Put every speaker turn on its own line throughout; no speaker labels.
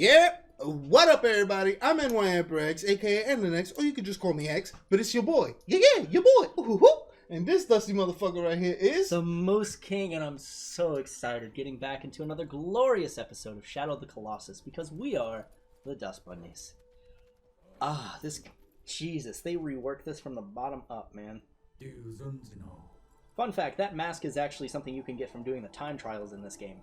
Yep. What up, everybody? I'm NYEmperorX, aka NNX, or you could just call me X, but it's your boy. Yeah, your boy. Ooh. And this dusty motherfucker right here is
the MoooseKing, and I'm so excited getting back into another glorious episode of Shadow of the Colossus because we are the Dust Bunnies. Jesus, they reworked this from the bottom up, man. Fun fact, that mask is actually something you can get from doing the time trials in this game.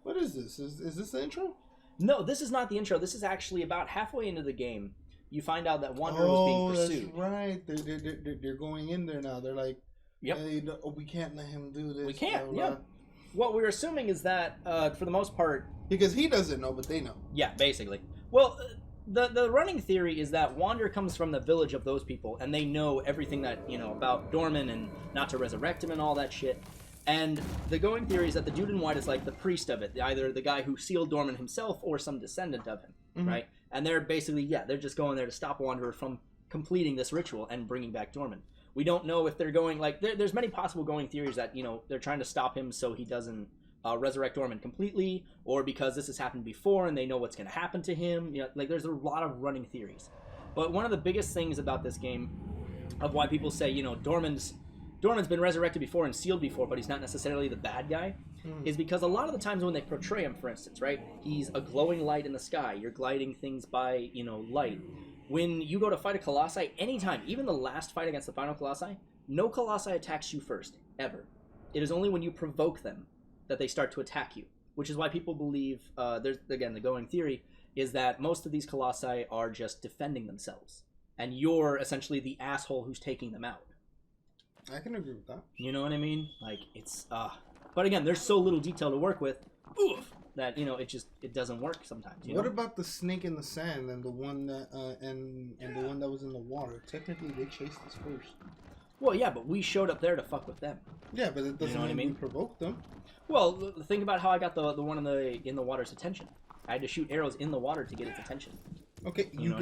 What is this? Is this the intro?
No, this is not the intro. This is actually about halfway into the game. You find out that Wanderer was being pursued.
Oh, that's right. They're going in there now. They're like,
yep.
Hey, no, we can't let him do this.
We can't, yeah. What we're assuming is that, for the most part...
Because he doesn't know, but they know.
Yeah, basically. Well, the running theory is that Wanderer comes from the village of those people, and they know everything that, about Dorman and not to resurrect him and all that shit. And the going theory is that the dude in white is like the priest of it, either the guy who sealed Dorman himself or some descendant of him, right? And they're basically, they're just going there to stop Wanderer from completing this ritual and bringing back Dorman. We don't know if they're going, there's many possible going theories that, they're trying to stop him so he doesn't resurrect Dorman completely, or because this has happened before and they know what's going to happen to him. There's a lot of running theories. But one of the biggest things about this game, of why people say, Dorman's been resurrected before and sealed before, but he's not necessarily the bad guy, is because a lot of the times when they portray him, for instance, right, he's a glowing light in the sky. You're gliding things by, light. When you go to fight a Colossi, anytime, even the last fight against the final Colossi, no Colossi attacks you first, ever. It is only when you provoke them that they start to attack you, which is why people believe, there's, again, the going theory, is that most of these Colossi are just defending themselves, and you're essentially the asshole who's taking them out.
I can agree with that.
You know what I mean? It's but again, there's so little detail to work with, that it doesn't work sometimes.
What about the snake in the sand and the one that and the one that was in the water? Technically, they chased us first.
Well, yeah, but we showed up there to fuck with them.
Yeah, but it doesn't mean we provoked them.
Well, think about how I got the one in the water's attention. I had to shoot arrows in the water to get its attention.
Okay, you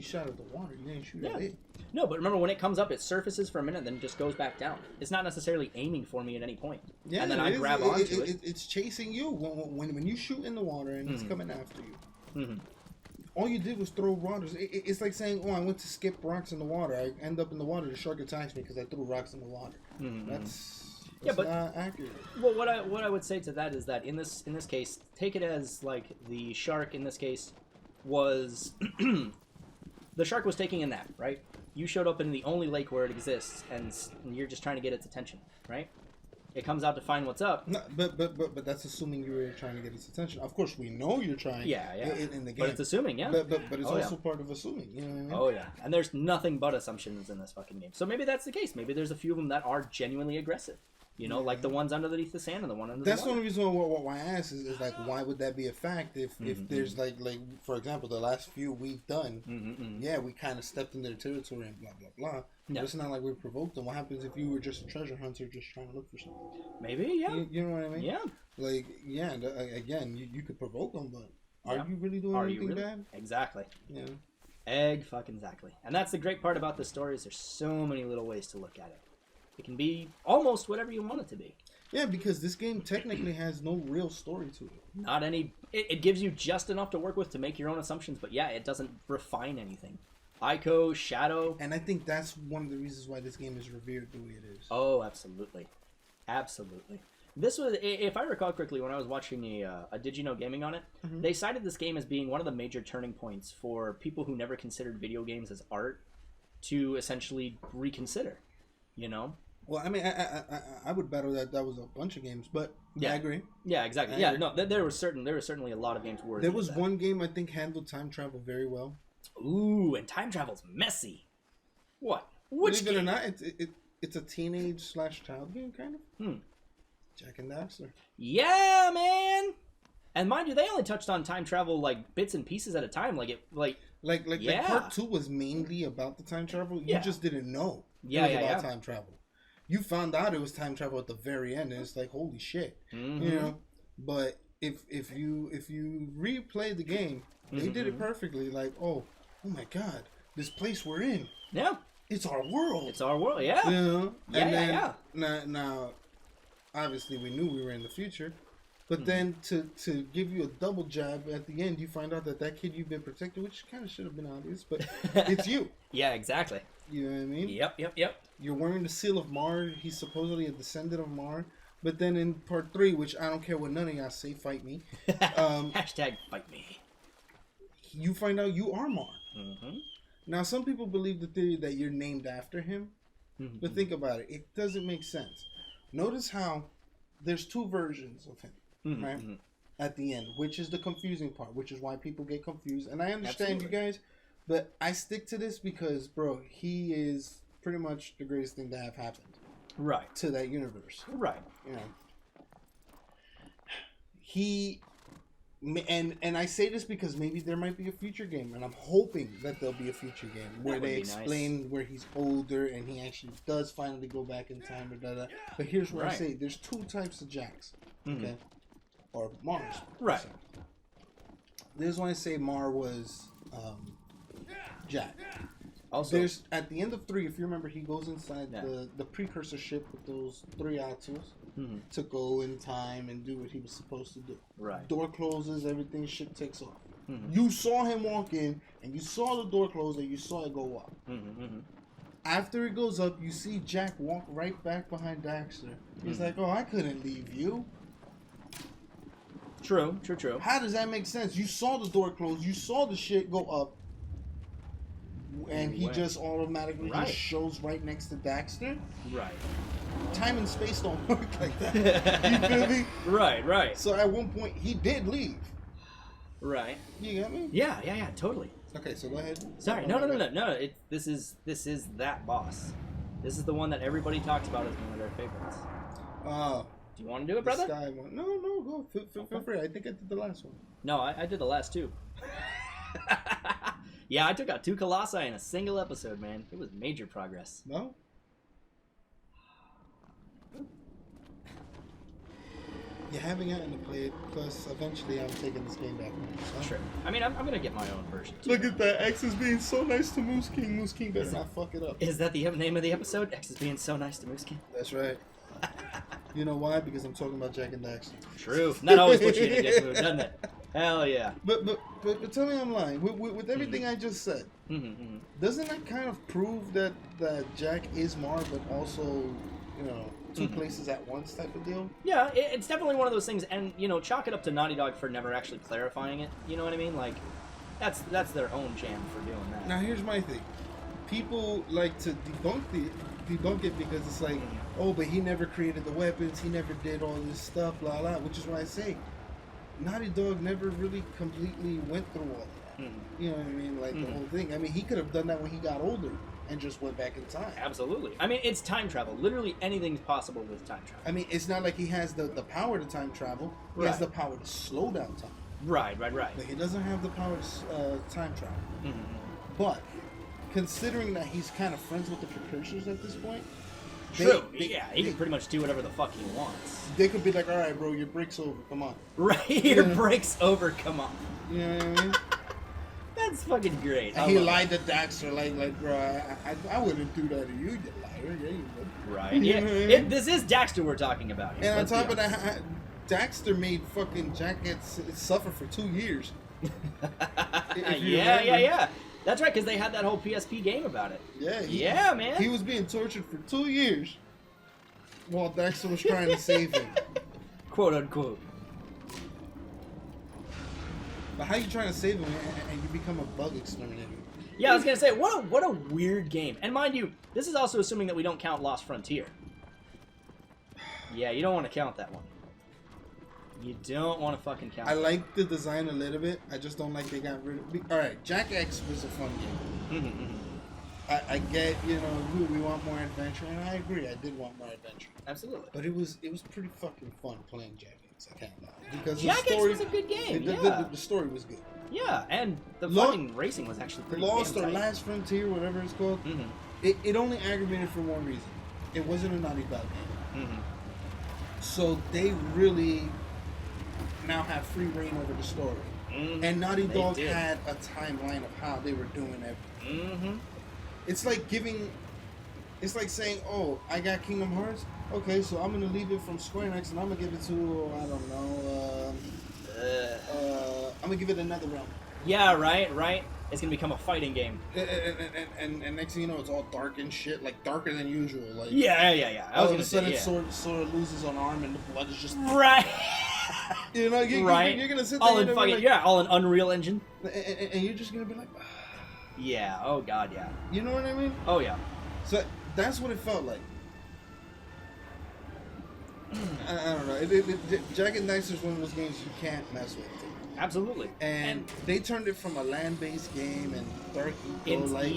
shot at the water. You didn't shoot at it.
No, but remember when it comes up, it surfaces for a minute, then just goes back down. It's not necessarily aiming for me at any point.
Yeah,
and then I grab onto it.
It's chasing you when you shoot in the water and it's coming after you. All you did was throw rocks. It's like saying, "Oh, I went to skip rocks in the water. I end up in the water. The shark attacks me because I threw rocks in the water." That's not accurate.
Well, what I would say to that is that in this case, take it as like the shark in this case was the shark was taking a nap, right? You showed up in the only lake where it exists, and you're just trying to get its attention, right? It comes out to find what's up.
No, but that's assuming you were trying to get its attention. Of course, we know you're trying.
Yeah.
In the game,
but it's assuming, yeah.
But it's also part of assuming. You know what I mean?
Oh yeah, and there's nothing but assumptions in this fucking game. So maybe that's the case. Maybe there's a few of them that are genuinely aggressive. Like the ones underneath the sand and the one under the water.
That's the only reason why I asked is like, why would that be a fact if there's like for example, the last few we've done, we kind of stepped in their territory and blah blah blah. Yeah. But it's not like we provoked them. What happens if you were just a treasure hunter just trying to look for something?
Maybe, yeah.
You know what I mean?
Yeah.
Again, you could provoke them, but are you really doing anything bad?
Exactly.
Yeah.
Exactly. And that's the great part about this story is there's so many little ways to look at it. It can be almost whatever you want it to be.
Yeah, because this game technically has no real story to it.
Not any. It gives you just enough to work with to make your own assumptions, but yeah, it doesn't refine anything. Ico, Shadow.
And I think that's one of the reasons why this game is revered the way it is.
Oh, absolutely. Absolutely. This was, if I recall correctly, when I was watching a Did You Know Gaming on it, they cited this game as being one of the major turning points for people who never considered video games as art to essentially reconsider,
Well, I mean, I would battle that was a bunch of games, but yeah, I agree.
Yeah, exactly. No, there were certainly a lot of games worthy.
There was one game I think handled time travel very well.
Ooh, and time travel's messy. What? Which
Believe it or not, it's a teenage / child game kind of. Jack and Daxter.
Yeah, man. And mind you, they only touched on time travel like bits and pieces at a time. Like
part 2 was mainly about the time travel. You just didn't know. It was about time travel. You found out it was time travel at the very end, and it's like, holy shit, But if you replay the game, they did it perfectly. Like, oh my god, this place we're in, it's our world.
It's our world, yeah.
And Now, obviously, we knew we were in the future, But then to give you a double jab at the end, you find out that kid you've been protecting, which kind of should have been obvious, but it's you.
Yeah, exactly.
You know what I mean?
Yep.
You're wearing the seal of Mar. He's supposedly a descendant of Mar. But then in part 3, which I don't care what none of y'all say, fight me.
Hashtag fight me.
You find out you are Mar. Mm-hmm. Now, some people believe the theory that you're named after him. Mm-hmm. But think about it. It doesn't make sense. Notice how there's 2 versions of him. Mm-hmm. Right? Mm-hmm. At the end, which is the confusing part, which is why people get confused. And I understand you guys, but I stick to this because, bro, he is pretty much the greatest thing to have happened.
Right.
To that universe.
Right.
You know. And I say this because maybe there might be a future game, and I'm hoping that there'll be a future game where they explain where he's older and he actually does finally go back in time or da. But here's what I say: there's 2 types of Jacks, okay, or Mars.
Right.
So. This is why I say Mar was Jack. Also, there's at the end of 3, if you remember, he goes inside the precursor ship with those 3 Atus to go in time and do what he was supposed to do.
Right.
Door closes, everything, shit takes off. Mm-hmm. You saw him walk in, and you saw the door close, and you saw it go up. Mm-hmm. After it goes up, you see Jack walk right back behind Daxter. He's like, "Oh, I couldn't leave you."
True.
How does that make sense? You saw the door close, you saw the shit go up. And he just automatically just shows right next to Daxter.
Right.
Time and space don't work like that. You feel me?
Right.
So at one point he did leave.
Right.
You got me?
Yeah, totally.
Okay, so go ahead.
Sorry, no. This is that boss. This is the one that everybody talks about as one of their favorites. Do you want to do it, brother?
Sky one. No, go. Feel free. I think I did the last one.
No, I did the last 2. Yeah, I took out 2 Colossi in a single episode, man. It was major progress.
No? You haven't gotten to play it, plus eventually I'm taking this game back.
So. Sure. I mean, I'm going to get my own version, too.
Look at that. X is being so nice to MoooseKing. MoooseKing better not fuck it up.
Is that the name of the episode? X is being so nice to MoooseKing?
That's right. You know why? Because I'm talking about Jack and Daxter.
True. That always puts you in a good mood, doesn't it? Hell yeah.
But tell me I'm lying. With everything I just said, doesn't that kind of prove that Jack is Mar, but also, 2 places at once type of deal?
Yeah, it's definitely one of those things, and, chalk it up to Naughty Dog for never actually clarifying it. You know what I mean? Like, that's their own jam for doing that.
Now, here's my thing. People like to debunk it because it's like, oh, but he never created the weapons, he never did all this stuff, blah, blah, which is why I say, Naughty Dog never really completely went through all that. You know what I mean? Like, the whole thing. I mean, he could have done that when he got older and just went back in time.
Absolutely. I mean, it's time travel. Literally anything's possible with time travel.
I mean, it's not like he has the power to time travel. He has the power to slow down time.
Right.
But he doesn't have the power to time travel. But considering that he's kind of friends with the precursors at this point,
he can pretty much do whatever the fuck he wants.
They could be like, "All right, bro, your break's over. Come on."
Right, your break's over. Come on.
You know what I mean?
That's fucking great.
And he lied to Daxter, like, bro, I wouldn't do that to you, you liar. Yeah, you would.
Right. Yeah. This is Daxter we're talking about here.
And on top of that, Daxter made fucking Jack suffer for 2 years.
Yeah. That's right, because they had that whole PSP game about it.
Yeah,
man.
He was being tortured for 2 years while Daxter was trying to save him.
Quote unquote.
But how you trying to save him and you become a bug exterminator?
Yeah, I was gonna say, what a weird game. And mind you, this is also assuming that we don't count Lost Frontier. Yeah, you don't want to count that one. You don't want to fucking count.
I like the design a little bit. I just don't like they got rid of. All right, Jack X was a fun game. I get, we want more adventure, and I agree. I did want more adventure.
Absolutely.
But it was pretty fucking fun playing Jack X. I can't lie. Because
Jack X was a good game.
The story was good.
Yeah, and the fucking racing was actually pretty
Lost or Last Frontier, whatever it's called. It only aggravated for one reason. It wasn't a Naughty Dog game. So they really now have free reign over the story. And Naughty Dog had a timeline of how they were doing everything. It's like saying, oh, I got Kingdom Hearts, Okay, so I'm gonna leave it from Square Enix, and I'm gonna give it to I don't know. I'm gonna give it another realm.
Yeah, right. It's gonna become a fighting game.
And next thing you know, it's all dark and shit, like darker than usual. Like
yeah.
All of a sudden, sword loses an arm, and the blood is just
right.
You know, you're gonna sit there
all in fucking like, all in Unreal Engine,
and you're just gonna be like,
yeah, oh god, yeah.
You know what I mean?
Oh yeah.
So that's what it felt like. I don't know. Jak and Daxter's one of those games you can't mess with.
Absolutely.
And they turned it from a land-based game and dark eco-like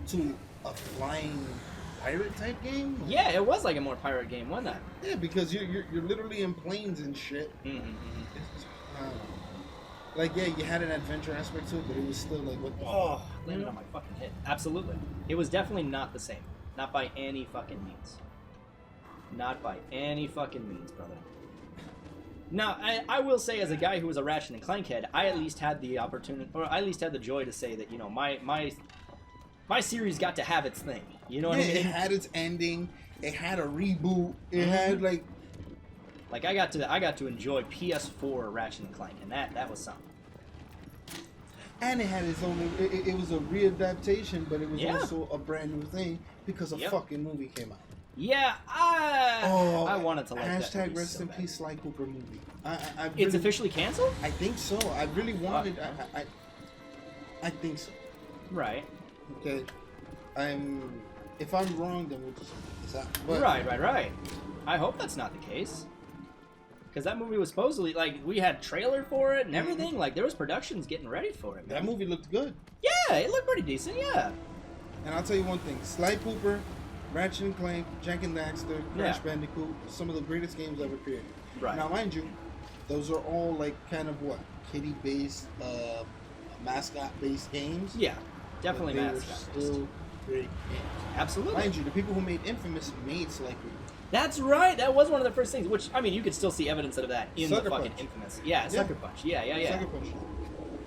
to a flying pirate type game.
Yeah, it was like a more pirate game, wasn't it?
Yeah, because you're literally in planes and shit. Like you had an adventure aspect to it, but it was still like what?
Landed on my fucking head. Absolutely. It was definitely not the same. Not by any fucking means. Not by any fucking means, brother. Now, I will say, as a guy who was a Ratchet and Clank head, I at least had the opportunity, or I at least had the joy to say that, you know, my series got to have its thing. You know what I mean?
It had its ending. It had a reboot. It had like
I got to enjoy PS4 Ratchet and Clank, and that was something.
And it had its own. It was a readaptation, but it was also a brand new thing because a fucking movie came out.
Yeah, I wanted to like that.
Hashtag rest in peace, Sly Cooper movie.
It's officially canceled?
I think so. I really wanted. I think so.
Right.
Okay. If I'm wrong, then we'll just this out. But,
right. I hope that's not the case. Because that movie was supposedly, like, we had trailer for it and everything. Like, there was productions getting ready for it, man.
That movie looked good.
Yeah, it looked pretty decent, yeah.
And I'll tell you one thing. Sly Cooper, Ratchet and Clank, Jak and Daxter, Crash Bandicoot, some of the greatest games ever created.
Right.
Now, mind you, those are all, like, kind of what? Kitty-based, mascot-based games?
Yeah, definitely mascot.
Still great games.
Absolutely.
Mind you, the people who made Infamous made Sly Cooper.
That's right. That was one of the first things. Which, I mean, you could still see evidence of that in
Sucker
the fucking
Punch.
Infamous. Yeah, Sucker Punch. Yeah.
Sucker Punch.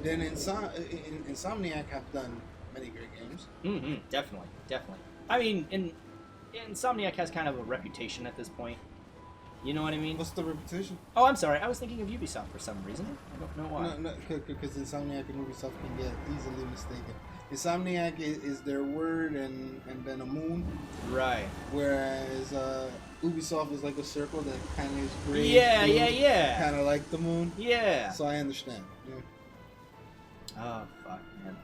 Then Insomniac have done many great games.
Definitely. I mean, Insomniac has kind of a reputation at this point. You know what I mean?
What's the reputation?
Oh, I'm sorry. I was thinking of Ubisoft for some reason. I don't know why.
No, because Insomniac and Ubisoft can get easily mistaken. Insomniac is their word and then a moon.
Right.
Whereas Ubisoft is like a circle that kind of is gray.
Yeah.
Kind of like the moon.
Yeah.
So I understand. Yeah.
Oh, fuck, man.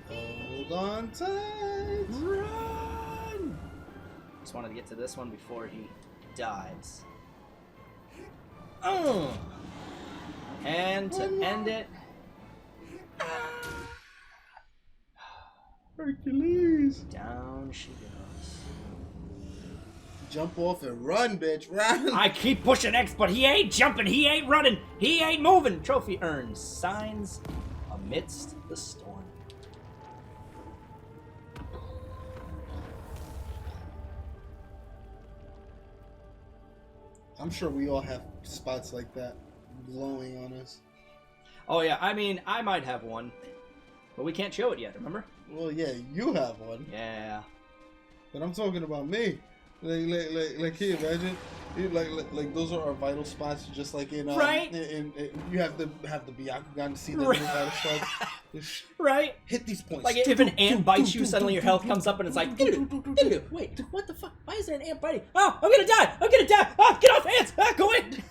Hold on tight.
Run! Just wanted to get to this one before he dies. And to end it...
Hercules.
Down she goes.
Jump off and run, bitch. Run.
I keep pushing X, but he ain't jumping. He ain't running. He ain't moving. Trophy earned. Signs amidst the storm.
I'm sure we all have spots like that glowing on us.
Oh, yeah. I mean, I might have one. But we can't show it yet, remember?
Well, yeah, you have one.
Yeah.
But I'm talking about me. Like can you imagine? Like those are our vital spots, just like in
right.
In you have the Byakugan to see the little vital spots.
Right.
Hit these points.
Like if an ant bites you, suddenly your health comes up and it's like, wait, what the fuck? Why is there an ant biting? Oh, I'm gonna die! Oh, get off ants! Go in!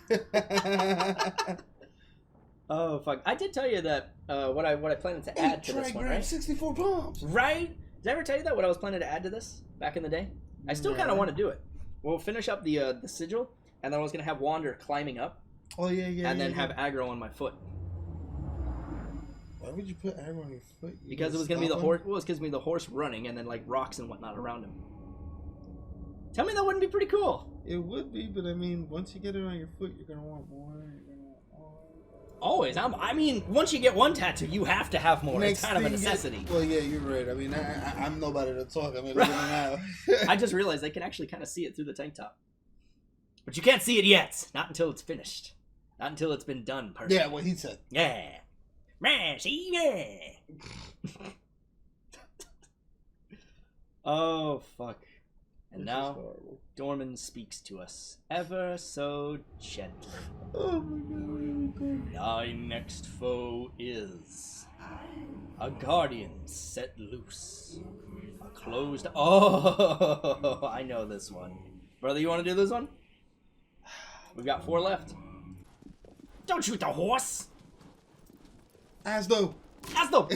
Oh fuck! I did tell you that what I planned to add to this one, right?
64 bombs.
Right? Did I ever tell you that? What I was planning to add to this back in the day? I still kind of want to do it. We'll finish up the sigil, and then I was gonna have Wander climbing up.
Oh yeah.
And then have aggro on my foot.
Why would you put aggro on your foot?
Because it was gonna be the horse. Well, it's gonna be the horse running, and then like rocks and whatnot around him. Tell me that wouldn't be pretty cool.
It would be, but I mean, once you get it on your foot, you're gonna want more.
Always. I mean, once you get one tattoo, you have to have more. It's kind of a necessity.
Well, yeah, you're right. I mean, I'm nobody to talk. I mean, look at me now.
I just realized they can actually kind of see it through the tank top. But you can't see it yet. Not until it's finished. Not until it's been done perfectly.
Yeah, what he said.
Yeah. Man, see, yeah. Oh, fuck. And now, Dorman speaks to us ever so gently.
Oh my god.
Thy next foe is a guardian set loose. A closed... Oh, I know this one. Brother, you want to do this one? We've got 4 left. Don't shoot the horse!
As though.
Ass though!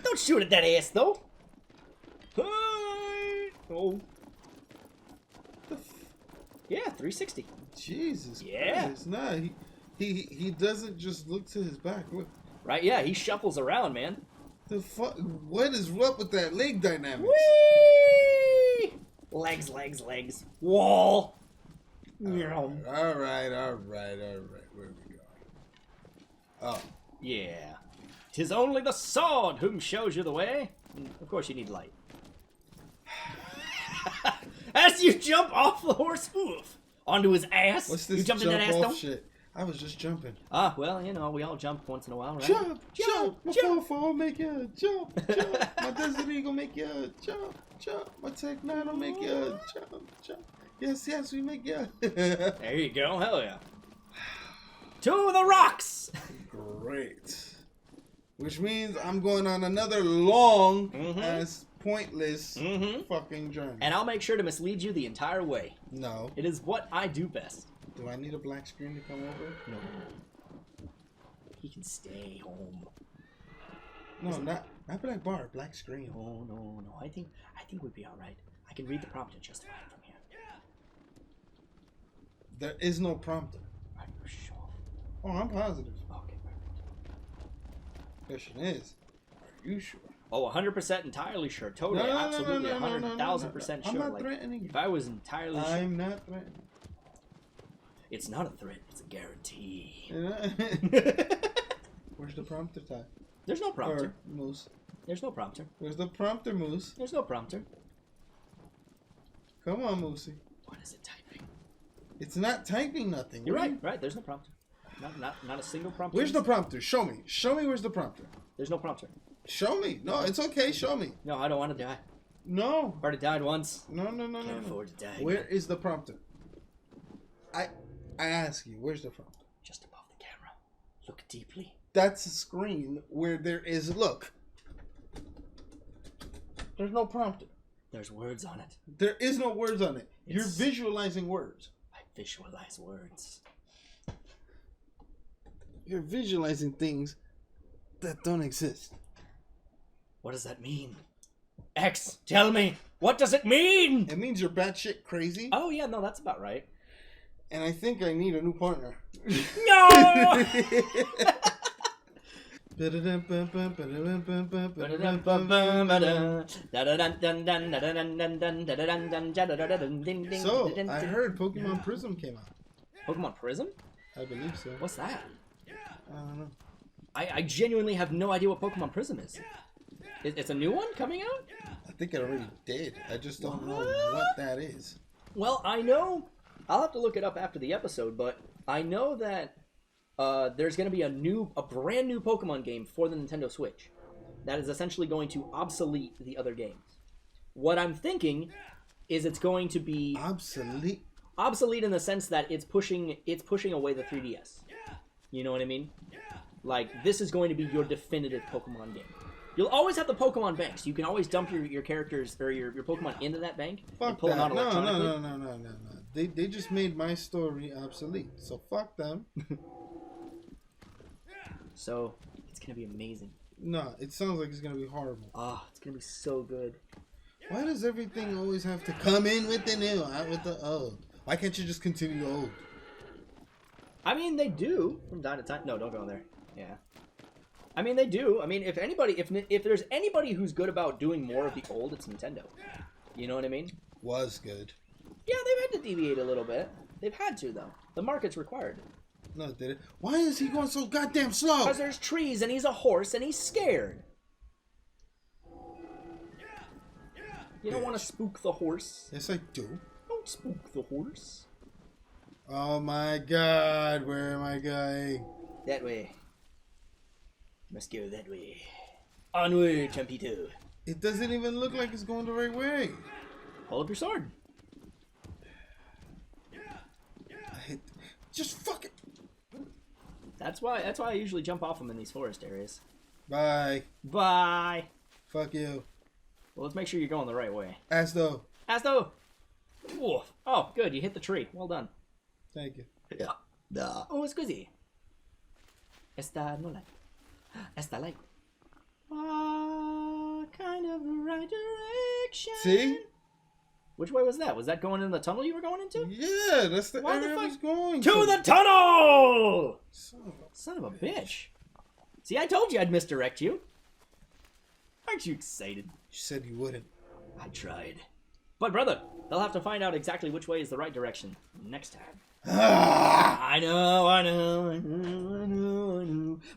Don't shoot at that ass though! Oh. Yeah, 360.
Jesus
yeah.
Christ. Nah, he doesn't just look to his back. Look.
Right, yeah, he shuffles around, man.
The fuck? What is up with that leg dynamics?
Whee! Legs, legs, legs. Wall!
All right. Where are we going? Oh.
Yeah. 'Tis only the sword whom shows you the way. Of course you need light. As you jump off the horse hoof onto his ass.
What's this
you jumped
jump
in that ass
off
though?
shit? I was just jumping.
Ah, well, you know, we all jump once in a while, right?
Jump! My fall make you jump! My Desert Eagle make you jump! My Tech 9 will make you jump! Yes, we make you.
There you go, hell yeah. To the rocks!
Great. Which means I'm going on another long ass pointless fucking journey.
And I'll make sure to mislead you the entire way.
No.
It is what I do best.
Do I need a black screen to come over?
No. He can stay home.
No, not black bar, black screen.
No. I think we'd be all right. I can read the prompter just fine from here.
There is no prompter.
Are you sure?
Oh, I'm positive.
Okay, perfect.
Question is, are you sure?
Oh, 100% entirely sure. Totally, absolutely, 100,000% sure.
I'm not threatening you.
If I was entirely sure.
I'm not threatening.
It's not a threat, it's a guarantee.
Where's the prompter type?
There's no prompter.
Or Moose.
There's no prompter.
Where's the prompter, Moose?
There's no prompter.
Come on, Moosey.
What is it typing?
It's not typing nothing.
You're right. There's no prompter. Not a single prompter.
Where's the prompter? Show me. Show me where's the prompter.
There's no prompter.
Show me. No, it's okay. Show me.
No, I don't want to die.
No.
I've already died once.
No.
Can't afford to die.
Where is the prompter? I ask you, where's the prompter?
Just above the camera. Look deeply.
That's a screen where there is, look. There's no prompter.
There's words on it.
There is no words on it. You're visualizing words.
I visualize words.
You're visualizing things that don't exist.
What does that mean? X, tell me. What does it mean?
It means you're batshit crazy.
Oh, yeah, no, that's about right.
And I think I need a new partner.
No!
So, I heard Pokemon Prism came out.
Pokemon Prism?
I believe so.
What's that?
I don't know.
I genuinely have no idea what Pokemon Prism is. It's a new one coming out?
I think it already did. I just don't know what that is.
Well, I know... I'll have to look it up after the episode, but I know that there's going to be a brand new Pokemon game for the Nintendo Switch that is essentially going to obsolete the other games. What I'm thinking is it's going to be obsolete in the sense that it's pushing away the 3DS. You know what I mean? Like, this is going to be your definitive Pokemon game. You'll always have the Pokemon bank, so you can always dump your characters or your Pokemon into that bank and pull them out electronically.
No. They just made my story obsolete, so fuck them.
So, it's going to be amazing.
No, it sounds like it's going to be horrible.
Ah, it's going to be so good.
Why does everything always have to come in with the new, out with the old? Why can't you just continue the old?
I mean, they do from time to time. No, don't go there. Yeah. I mean, they do. I mean, if there's anybody who's good about doing more of the old, it's Nintendo. You know what I mean?
Was good.
Yeah, they've had to deviate a little bit. They've had to, though. The market's required it.
No, did it? Why is he going so goddamn slow?
Because there's trees, and he's a horse, and he's scared. You don't want to spook the horse.
Yes, I do.
Don't spook the horse.
Oh my god, where am I going?
That way. Must go that way. Onward, Champito.
It doesn't even look like it's going the right way.
Hold up your sword.
Just fuck it.
That's why I usually jump off them in these forest areas.
Bye.
Bye.
Fuck you.
Well, let's make sure you're going the right way.
Asto.
Ooh. Oh, good. You hit the tree. Well done.
Thank you.
Yeah. Oh, scusi. Esta no like. Esta like. Kind of the right direction.
See?
Which way was that? Was that going in the tunnel you were going into?
Yeah, that's the area I was going
to the tunnel! Son of a bitch. See, I told you I'd misdirect you. Aren't you excited?
You said you wouldn't.
I tried. But, brother, they'll have to find out exactly which way is the right direction next time. I know.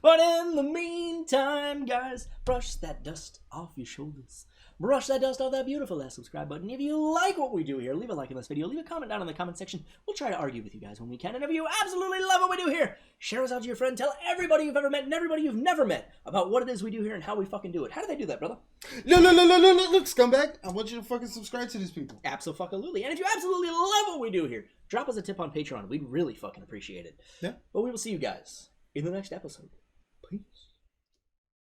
But in the meantime, guys, brush that dust off your shoulders. Brush that dust off that beautiful ass subscribe button. If you like what we do here, leave a like in this video. Leave a comment down in the comment section. We'll try to argue with you guys when we can. And if you absolutely love what we do here, share us out to your friend. Tell everybody you've ever met and everybody you've never met about what it is we do here and how we fucking do it. How do they do that, brother?
Look, scumbag. I want you to fucking subscribe to these people.
Absolutely. And if you absolutely love what we do here, drop us a tip on Patreon. We'd really fucking appreciate it.
Yeah.
But we will see you guys in the next episode. Peace.